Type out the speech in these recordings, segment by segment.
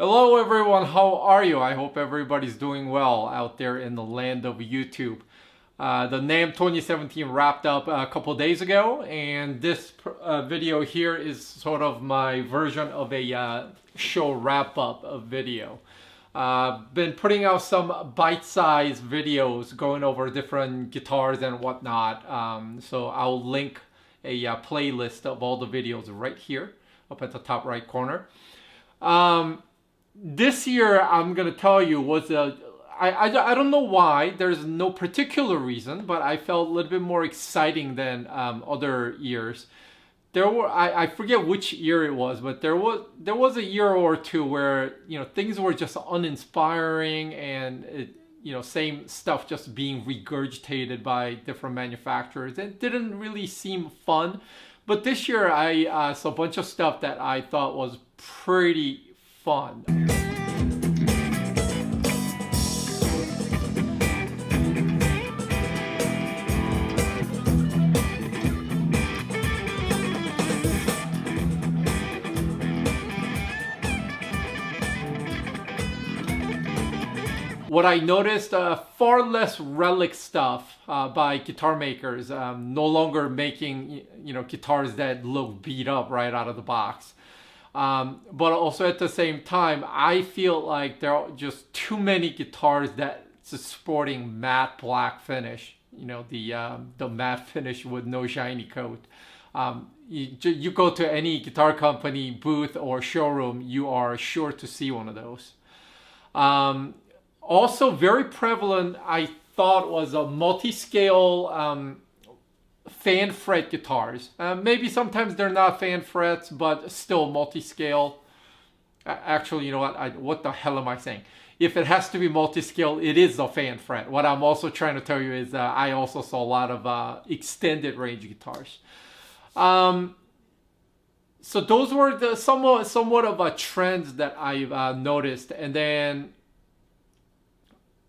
Hello everyone, how are you? I hope everybody's doing well out there in the land of YouTube. The NAMM 2017 wrapped up a couple days ago, and this video here is sort of my version of a show wrap-up video. Been putting out some bite-sized videos going over different guitars and whatnot, so I'll link a playlist of all the videos right here up at the top right corner. This year, I'm gonna tell you, was I don't know why. There's no particular reason, but I felt a little bit more exciting than other years. I forget which year it was, but there was a year or two where things were just uninspiring and same stuff just being regurgitated by different manufacturers. It didn't really seem fun. But this year, I saw a bunch of stuff that I thought was pretty fun. What I noticed, far less relic stuff by guitar makers, no longer making guitars that look beat up right out of the box. But also at the same time, I feel like there are just too many guitars that's sporting matte black finish. The matte finish with no shiny coat. You go to any guitar company booth or showroom, you are sure to see one of those. Also very prevalent, I thought, was a multi-scale fan fret guitars. Maybe sometimes they're not fan frets, but still multi-scale. Actually, you know what the hell am I saying? If it has to be multi-scale, it is a fan fret. What I'm also trying to tell you is I also saw a lot of extended range guitars. So those were the somewhat of a trends that I've noticed. And then,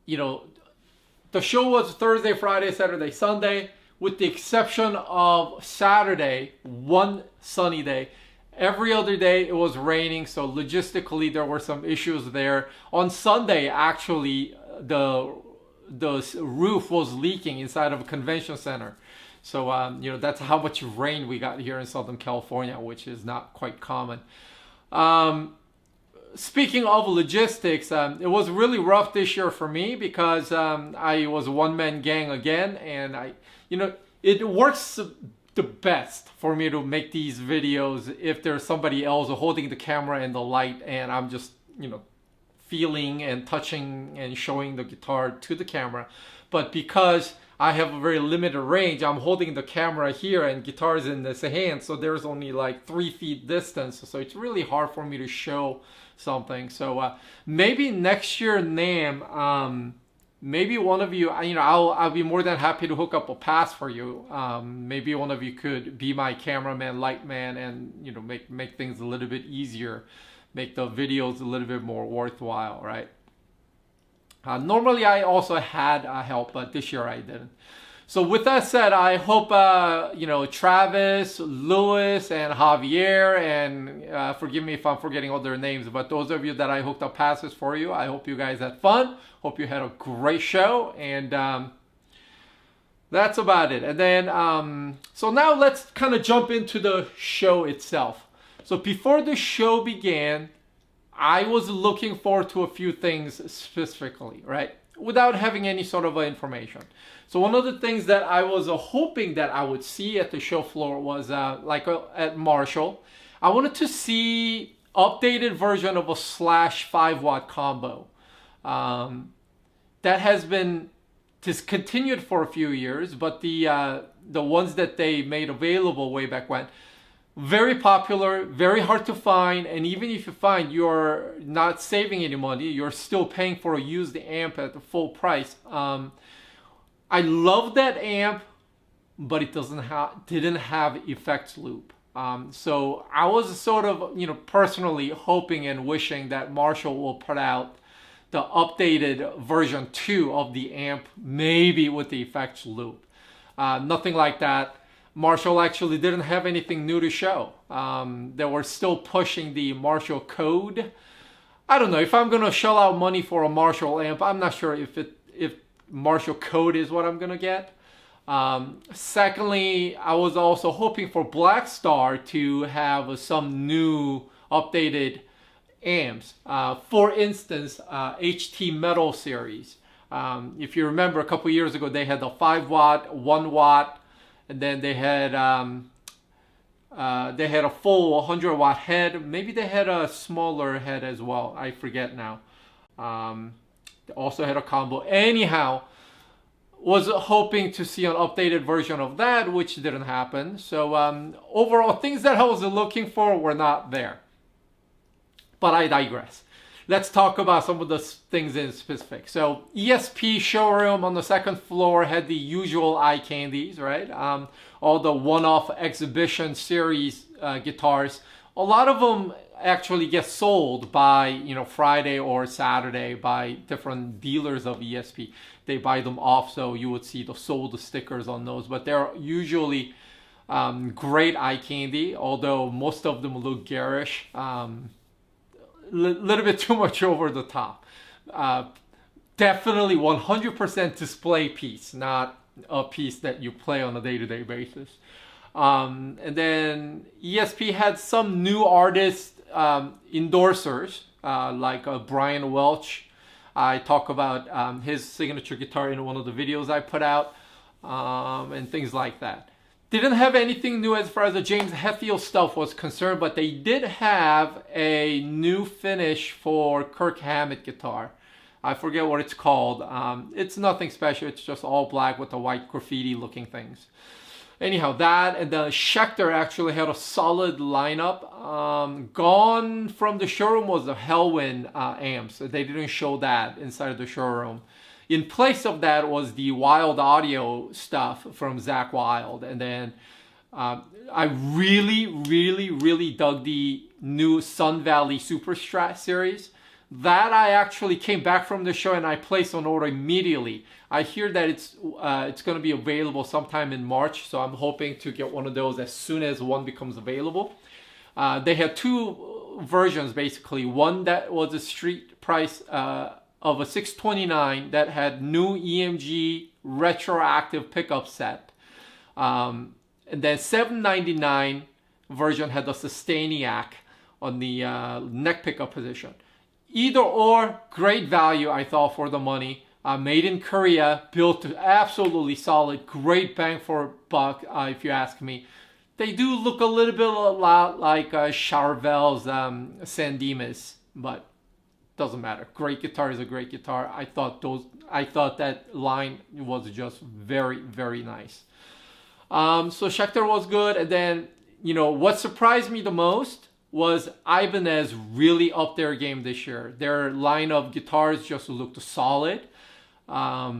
the show was Thursday, Friday, Saturday, Sunday, with the exception of Saturday, one sunny day. Every other day it was raining, so logistically there were some issues there. On Sunday, actually, the roof was leaking inside of a convention center. So, that's how much rain we got here in Southern California, which is not quite common. Speaking of logistics, it was really rough this year for me because I was a one-man gang again, and it works the best for me to make these videos if there's somebody else holding the camera and the light, and I'm just feeling and touching and showing the guitar to the camera. But because I have a very limited range, I'm holding the camera here and guitar's in this hand, so there's only like 3 feet distance, so it's really hard for me to show something. So maybe next year, NAMM, maybe one of you, I'll be more than happy to hook up a pass for you. Maybe one of you could be my cameraman, light man, and make things a little bit easier, make the videos a little bit more worthwhile, right? Normally I also had help, but this year I didn't. So with that said, I hope Travis, Louis, and Javier, and forgive me if I'm forgetting other names, but those of you that I hooked up passes for you, I hope you guys had fun. Hope you had a great show, and that's about it. And then, so now let's kind of jump into the show itself. So before the show began, I was looking forward to a few things specifically, right? Without having any sort of information. So one of the things that I was hoping that I would see at the show floor was at Marshall. I wanted to see updated version of a Slash 5-watt combo. That has been discontinued for a few years, but the ones that they made available way back when, very popular, very hard to find, and even if you find, you're not saving any money, you're still paying for a used amp at the full price. I love that amp, but it didn't have effects loop. So I was sort of, personally hoping and wishing that Marshall will put out the updated version 2 of the amp, maybe with the effects loop. Nothing like that. Marshall actually didn't have anything new to show. They were still pushing the Marshall code. I don't know if I'm gonna shell out money for a Marshall amp. I'm not sure if Marshall code is what I'm gonna get. Secondly, I was also hoping for Black Star to have some new updated amps. For instance, HT Metal series. If you remember, a couple years ago they had the 5 watt, 1 watt, and then they had a full 100 watt head. Maybe they had a smaller head as well. I forget now. They also had a combo. Anyhow, was hoping to see an updated version of that, which didn't happen. So overall, things that I was looking for were not there. But I digress. Let's talk about some of the things in specific. So ESP showroom on the second floor had the usual eye candies, right? All the one-off exhibition series guitars. A lot of them actually get sold by Friday or Saturday by different dealers of ESP. They buy them off, so you would see the sold stickers on those. But they're usually great eye candy, although most of them look garish. Little bit too much over the top. Definitely 100% display piece, not a piece that you play on a day-to-day basis. And then ESP had some new artist endorsers, like Brian Welch. I talk about his signature guitar in one of the videos I put out, and things like that. Didn't have anything new as far as the James Hetfield stuff was concerned, but they did have a new finish for Kirk Hammett guitar. I forget what it's called. It's nothing special. It's just all black with the white graffiti looking things. Anyhow, that and the Schecter actually had a solid lineup. Gone from the showroom was the Hellwind amps. They didn't show that inside of the showroom. In place of that was the Wild Audio stuff from Zakk Wylde. And then I really dug the new Sun Valley Super Strat series. That I actually came back from the show and I placed an order immediately. I hear that it's going to be available sometime in March, so I'm hoping to get one of those as soon as one becomes available. They had two versions basically. One that was a street price of a $629 that had new EMG retroactive pickup set, and then $799 version had the Sustainiac on the neck pickup position. Either or, great value I thought for the money. Made in Korea, built absolutely solid, great bang for buck if you ask me. They do look a lot like Charvel's Sandemus, but doesn't matter. Great guitar is a great guitar. I thought that line was just very nice. So Schecter was good, and then what surprised me the most was Ibanez really upped their game this year. Their line of guitars just looked solid. Over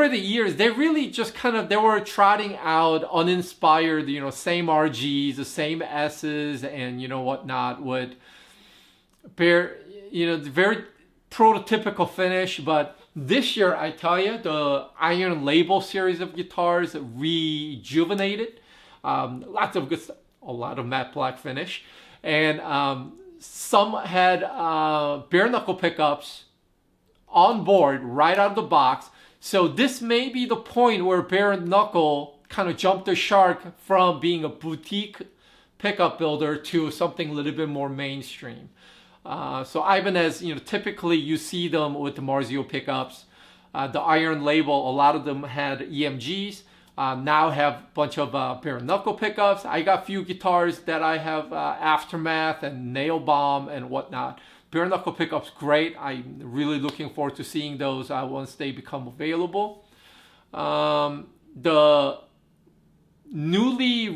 the years, they really just they were trotting out uninspired, same RGs, the same S's, and whatnot with very prototypical finish. But this year, I tell you, the Iron Label series of guitars rejuvenated. Lots of good stuff. A lot of matte black finish, and some had bare knuckle pickups on board right out of the box. So this may be the point where bare knuckle kind of jumped the shark from being a boutique pickup builder to something a little bit more mainstream. So Ibanez, typically you see them with the Marzio pickups. The Iron Label, a lot of them had EMGs. Now have a bunch of bare knuckle pickups. I got a few guitars that I have Aftermath and Nail Bomb and whatnot. Bare knuckle pickups, great. I'm really looking forward to seeing those once they become available. The newly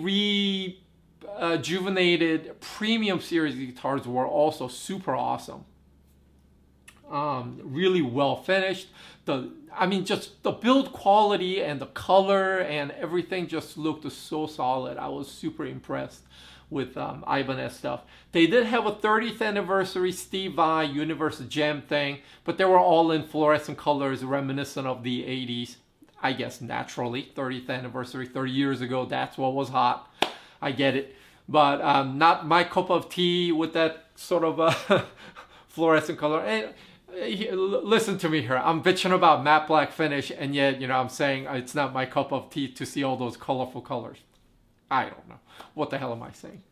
rejuvenated premium series guitars were also super awesome. Really well finished. Just the build quality and the color and everything just looked so solid. I was super impressed with Ibanez stuff. They did have a 30th anniversary Steve Vai Universe Gem thing, but they were all in fluorescent colors reminiscent of the 80s. I guess naturally, 30th anniversary, 30 years ago, that's what was hot. I get it. but not my cup of tea with that sort of fluorescent color. And listen to me here. I'm bitching about matte black finish, and yet, you know, I'm saying it's not my cup of tea to see all those colorful colors. I don't know. What the hell am I saying?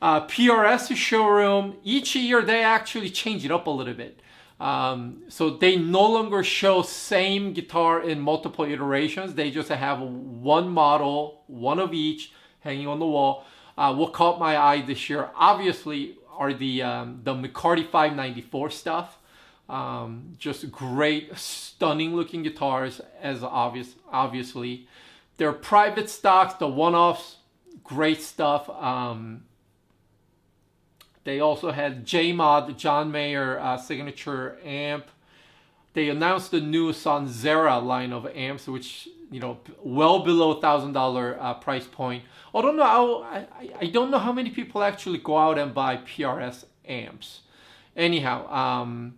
PRS showroom, each year they actually change it up a little bit. So they no longer show same guitar in multiple iterations. They just have one model, one of each, hanging on the wall. What caught my eye this year, obviously, are the McCarty 594 stuff. Just great, stunning looking guitars, as obviously. Their private stocks, the one-offs, great stuff. They also had J-Mod, John Mayer signature amp. They announced the new Sanzera line of amps, which, you know, well below $1,000 price point. I don't know how many people actually go out and buy PRS amps. Anyhow,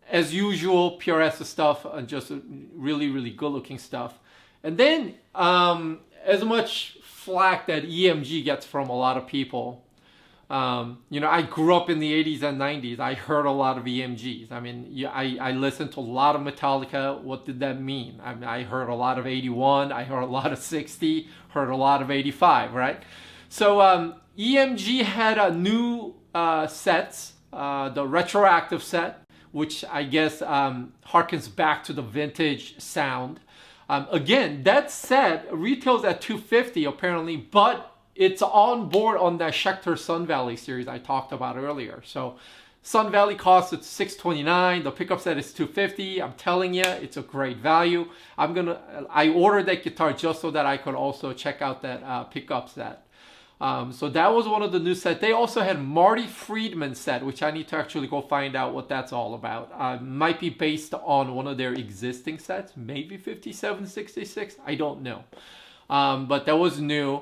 as usual, PRS stuff, just really, really good looking stuff. And then, as much flack that EMG gets from a lot of people, you know, I grew up in the 80s and 90s. I heard a lot of EMGs. I mean, I listened to a lot of Metallica. What did that mean? I mean, I heard a lot of 81. I heard a lot of 60. Heard a lot of 85, right? So EMG had a new sets, the retroactive set, which I guess harkens back to the vintage sound. Again, that set retails at $250 apparently, but it's on board on that Schecter Sun Valley series I talked about earlier. So Sun Valley costs it's $629. The pickup set is $250. I'm telling you, it's a great value. I ordered that guitar just so that I could also check out that pickup set. So that was one of the new sets. They also had Marty Friedman set, which I need to actually go find out what that's all about. Might be based on one of their existing sets, maybe 57, 66. I don't know. But that was new.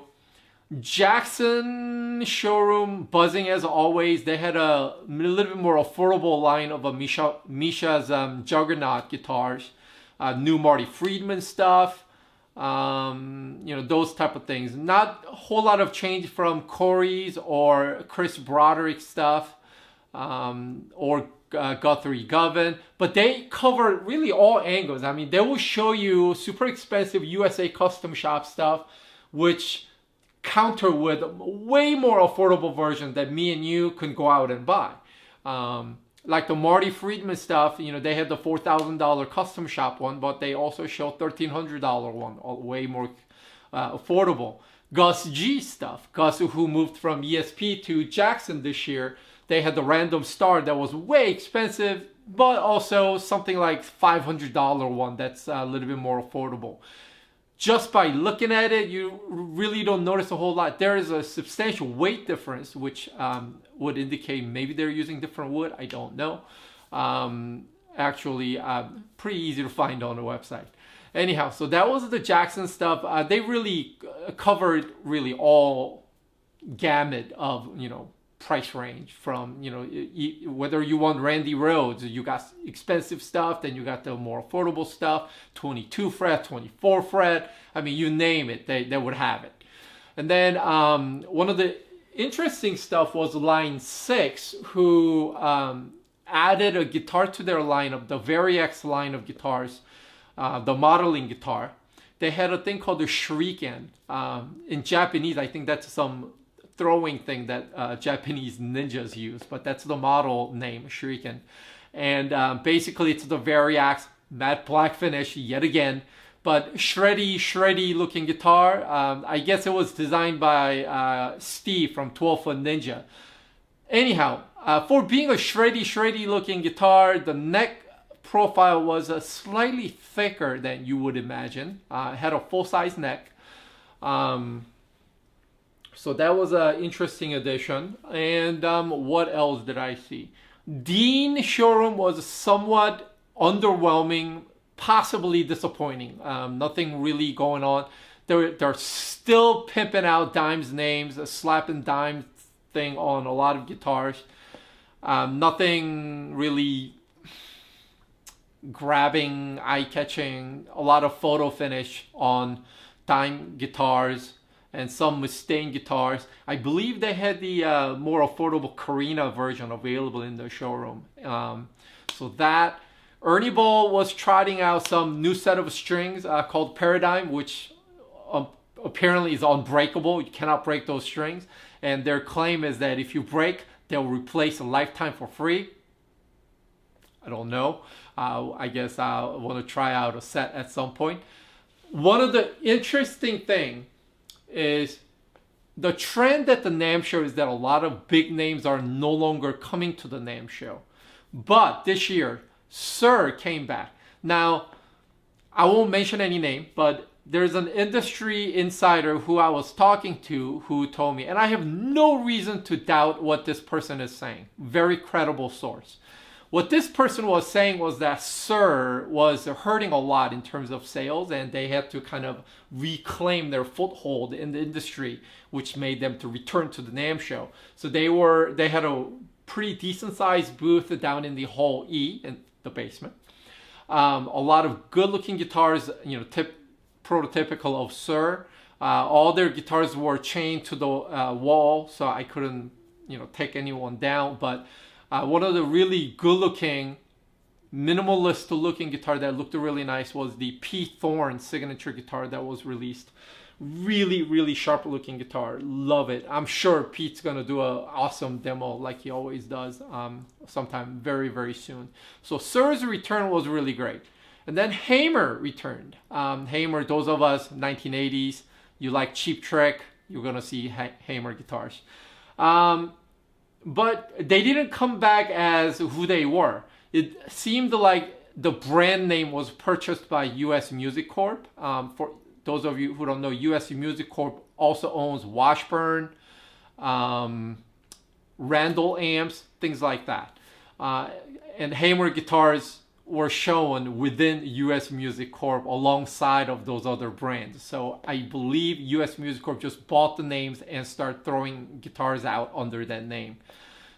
Jackson showroom buzzing as always. They had a little bit more affordable line of a Misha's Juggernaut guitars, new Marty Friedman stuff, you know, those type of things. Not a whole lot of change from Corey's or Chris Broderick stuff, or Guthrie Govan, but they cover really all angles. I mean, they will show you super expensive USA custom shop stuff, which counter with way more affordable version that me and you can go out and buy. Like the Marty Friedman stuff, you know, they had the $4,000 custom shop one, but they also show $1,300 one, way more affordable. Gus G stuff, Gus who moved from ESP to Jackson this year, they had the Random Star that was way expensive, but also something like $500 one that's a little bit more affordable. Just by looking at it, you really don't notice a whole lot. There is a substantial weight difference, which would indicate maybe they're using different wood. I don't know. Actually, pretty easy to find on the website. Anyhow, so that was the Jackson stuff. They really covered really all gamut of, you know, price range from, you know, whether you want Randy Rhoads, you got expensive stuff, then you got the more affordable stuff, 22 fret, 24 fret, I mean, you name it, they would have it. And then one of the interesting stuff was line 6, who added a guitar to their lineup, the Variax line of guitars, the modeling guitar. They had a thing called the Shuriken. In Japanese, I think that's some throwing thing that Japanese ninjas use, but that's the model name, Shuriken. And basically it's the Variax matte black finish yet again, but shreddy looking guitar. I guess it was designed by Steve from 12 Foot Ninja. Anyhow, for being a shreddy looking guitar, the neck profile was slightly thicker than you would imagine. It had a full-size neck. So that was an interesting addition. And what else did I see? Dean showroom was somewhat underwhelming, possibly disappointing. Nothing really going on. They're still pimping out Dime's names, a slapping Dime thing on a lot of guitars. Nothing really grabbing, eye-catching. A lot of photo finish on Dime guitars. and some Mustaine guitars. I believe they had the more affordable Carina version available in the showroom. So that. Ernie Ball was trotting out some new set of strings called Paradigm, which apparently is unbreakable. You cannot break those strings. And their claim is that if you break, they'll replace a lifetime for free. I don't know. I guess I want to try out a set at some point. One of the interesting thing is the trend at the NAMM show is that a lot of big names are no longer coming to the NAMM show. But this year, Sir came back. Now, I won't mention any name, but there's an industry insider who I was talking to who told me, and I have no reason to doubt what this person is saying. Very credible source. What this person was saying was that Sir was hurting a lot in terms of sales, and they had to kind of reclaim their foothold in the industry, which made them to return to the NAMM show. So they had a pretty decent sized booth down in the Hall E in the basement. A lot of good looking guitars, prototypical of Sir. All their guitars were chained to the wall, so I couldn't, take anyone down. But one of the really good-looking, minimalist-looking guitar that looked really nice was the P. Thorne signature guitar that was released. Really, really sharp-looking guitar. Love it. I'm sure Pete's gonna do an awesome demo like he always does sometime very, very soon. So Sir's return was really great. And then Hamer returned. Hamer, those of us 1980s, you like Cheap Trick, you're gonna see Hamer guitars. But they didn't come back as who they were. It seemed like the brand name was purchased by US Music Corp. For those of you who don't know, US Music Corp also owns Washburn, Randall amps, things like that. And Hamer guitars were shown within US Music Corp alongside of those other brands. So I believe US Music Corp just bought the names and started throwing guitars out under that name.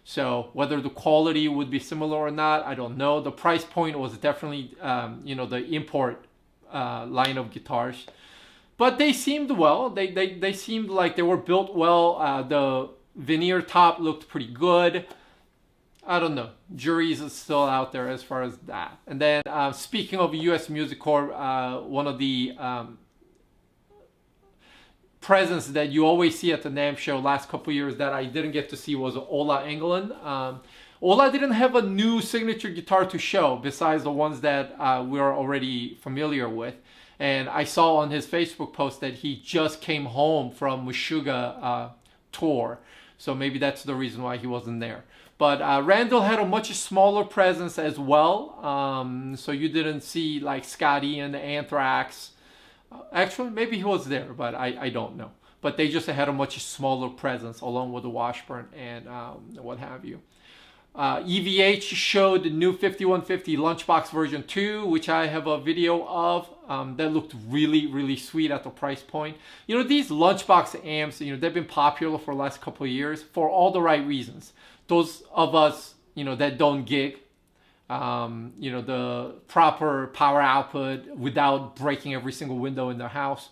So whether the quality would be similar or not, I don't know. The price point was definitely, the import line of guitars. But they seemed well. They seemed like they were built well. The veneer top looked pretty good. I don't know. Juries is still out there as far as that. And then speaking of US Music Corp, one of the presence that you always see at the NAMM show last couple years that I didn't get to see was Ola Englund. Ola didn't have a new signature guitar to show besides the ones that we're already familiar with. And I saw on his Facebook post that he just came home from Meshuggah tour. So maybe that's the reason why he wasn't there. But Randall had a much smaller presence as well. So you didn't see like Scotty and Anthrax. Actually, maybe he was there, but I don't know. But they just had a much smaller presence along with the Washburn and what have you. EVH showed the new 5150 Lunchbox version 2, which I have a video of. That looked really, really sweet at the price point. These Lunchbox amps, they've been popular for the last couple of years for all the right reasons. Those of us, that don't gig, the proper power output without breaking every single window in the house.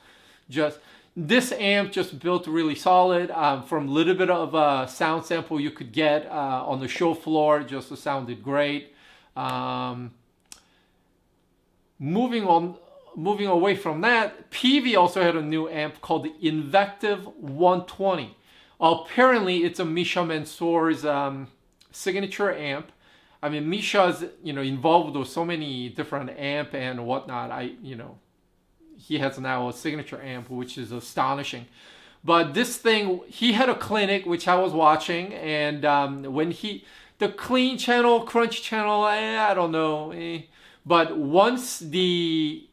This amp just built really solid. From a little bit of a sound sample you could get on the show floor, just sounded great. Moving away from that, Peavey also had a new amp called the Invective 120. Apparently, it's a Misha Mansour's signature amp. I mean, Misha's involved with so many different amp and whatnot. He has now a signature amp, which is astonishing. But this thing, he had a clinic which I was watching, and when the clean channel, crunch channel, I don't know. But once the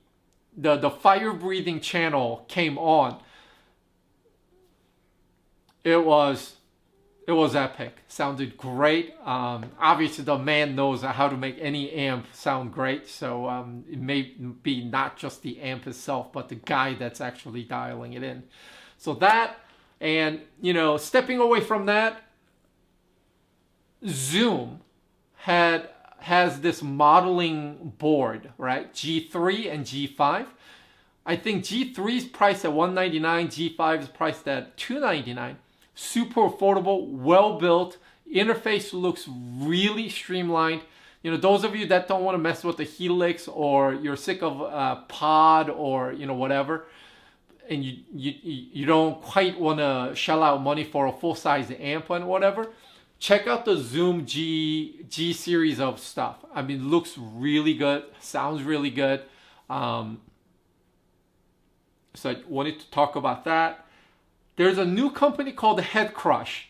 fire breathing channel came on, it was epic. Sounded great. Obviously, the man knows how to make any amp sound great. So it may be not just the amp itself, but the guy that's actually dialing it in. So that, and stepping away from that, Zoom has this modeling board, right? G3 and G5. I think G3 is priced at $199, G5 is priced at $299. Super affordable, well built. Interface looks really streamlined. You know, those of you that don't want to mess with the Helix, or you're sick of pod, or you know, whatever, and you don't quite want to shell out money for a full size amp and whatever, check out the Zoom G series of stuff. I mean, looks really good, sounds really good. So I wanted to talk about that. There's a new company called Head Crush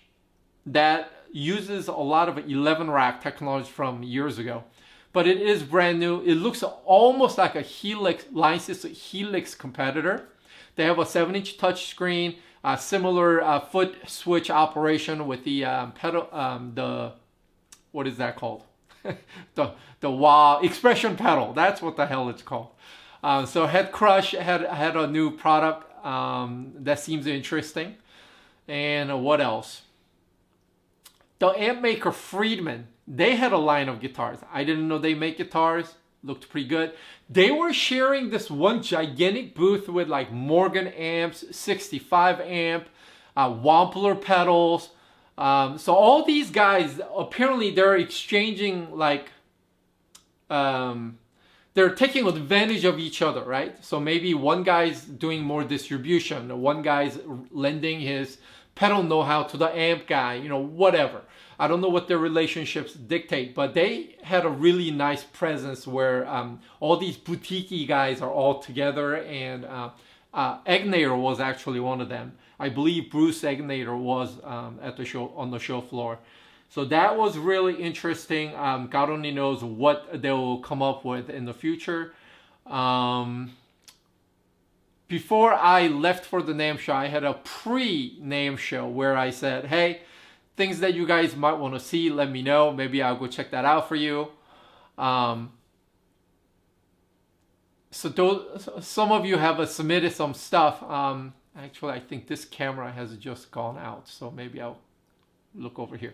that uses a lot of 11 rack technology from years ago, but it is brand new. It looks almost like a Helix, line system Helix competitor. They have a 7-inch touch screen, similar foot switch operation with the pedal, the, what is that called? the wow expression pedal. That's what the hell it's called. So Head Crush had a new product that seems interesting. And what else? The amp maker Friedman, they had a line of guitars. I didn't know they make guitars. Looked pretty good. They were sharing this one gigantic booth with like Morgan amps, 65 amp, Wampler pedals. So all these guys, apparently they're exchanging like, they're taking advantage of each other, right? So maybe one guy's doing more distribution, one guy's lending his pedal know-how to the amp guy, you know, whatever. I don't know what their relationships dictate, but they had a really nice presence where all these boutique guys are all together, and Egnater was actually one of them. I believe Bruce Egnater was at the show, on the show floor. So that was really interesting. God only knows what they will come up with in the future. Before I left for the NAMM show, I had a pre-NAMM show where I said, hey, things that you guys might want to see, let me know. Maybe I'll go check that out for you. Some of you have submitted some stuff. Actually, I think this camera has just gone out, so maybe I'll look over here.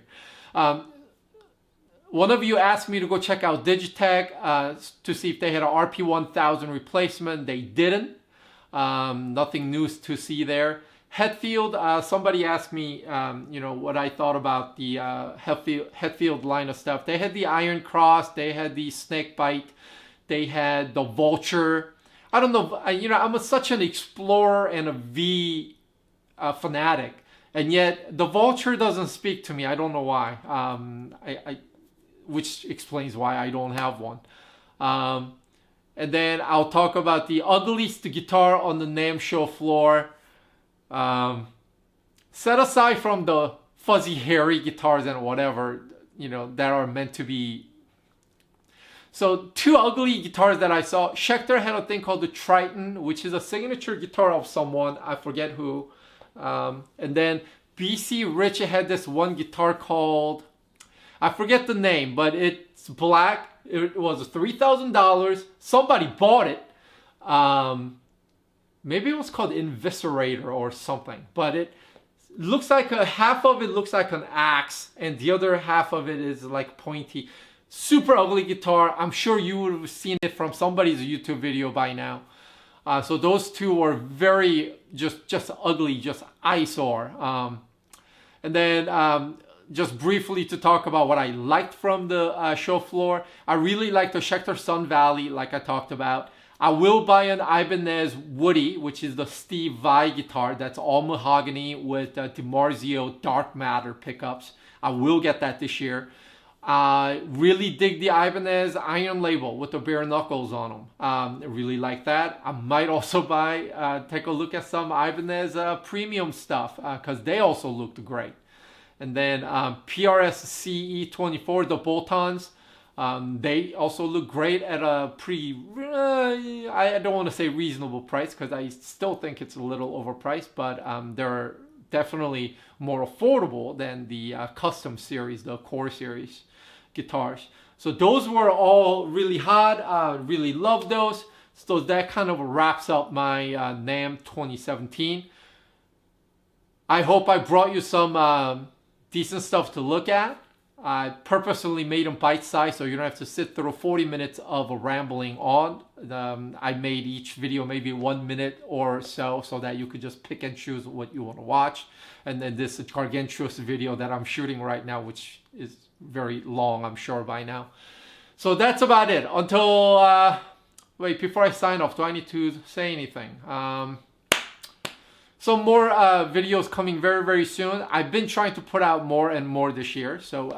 One of you asked me to go check out Digitech to see if they had an RP1000 replacement. They didn't. Nothing new to see there. Hetfield, somebody asked me, you know, what I thought about the Hetfield line of stuff. They had the Iron Cross, they had the Snakebite, they had the Vulture. I don't know, you know, I'm such an explorer and a V fanatic, and yet the Vulture doesn't speak to me. I don't know why. Which explains why I don't have one. And then I'll talk about the ugliest guitar on the NAMM show floor. Set aside from the fuzzy hairy guitars and whatever, you know, that are meant to be. So two ugly guitars that I saw. Schecter had a thing called the Triton, which is a signature guitar of someone, I forget who. And then BC Rich had this one guitar called, I forget the name, but it's black. It was $3,000. Somebody bought it. Maybe it was called Inviscerator or something, but it looks like half of it looks like an axe, and the other half of it is like pointy. Super ugly guitar. I'm sure you would have seen it from somebody's YouTube video by now. So those two were very just ugly, just eyesore. And then just briefly to talk about what I liked from the show floor. I really liked the Schecter Sun Valley, like I talked about. I will buy an Ibanez Woody, which is the Steve Vai guitar. That's all mahogany with DiMarzio Dark Matter pickups. I will get that this year. Really dig the Ibanez Iron Label with the bare knuckles on them. I really like that. I might also take a look at some Ibanez premium stuff because they also looked great. And then PRS CE24, the bolt-ons. They also look great at a pretty, I don't want to say reasonable price because I still think it's a little overpriced, but they're definitely more affordable than the custom series, the core series guitars. So those were all really hot. Really love those. So that kind of wraps up my NAMM 2017. I hope I brought you some decent stuff to look at. I purposely made them bite-sized so you don't have to sit through 40 minutes of rambling on. I made each video maybe 1 minute or so that you could just pick and choose what you want to watch. And then this gargantuous video that I'm shooting right now, which is very long, I'm sure by now. So that's about it. Until, wait, before I sign off, do I need to say anything? Some more videos coming very, very soon. I've been trying to put out more and more this year. So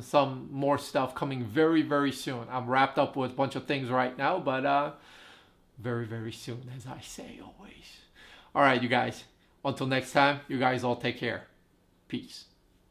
some more stuff coming very, very soon. I'm wrapped up with a bunch of things right now, but very, very soon, as I say always. All right, you guys. Until next time, you guys all take care. Peace.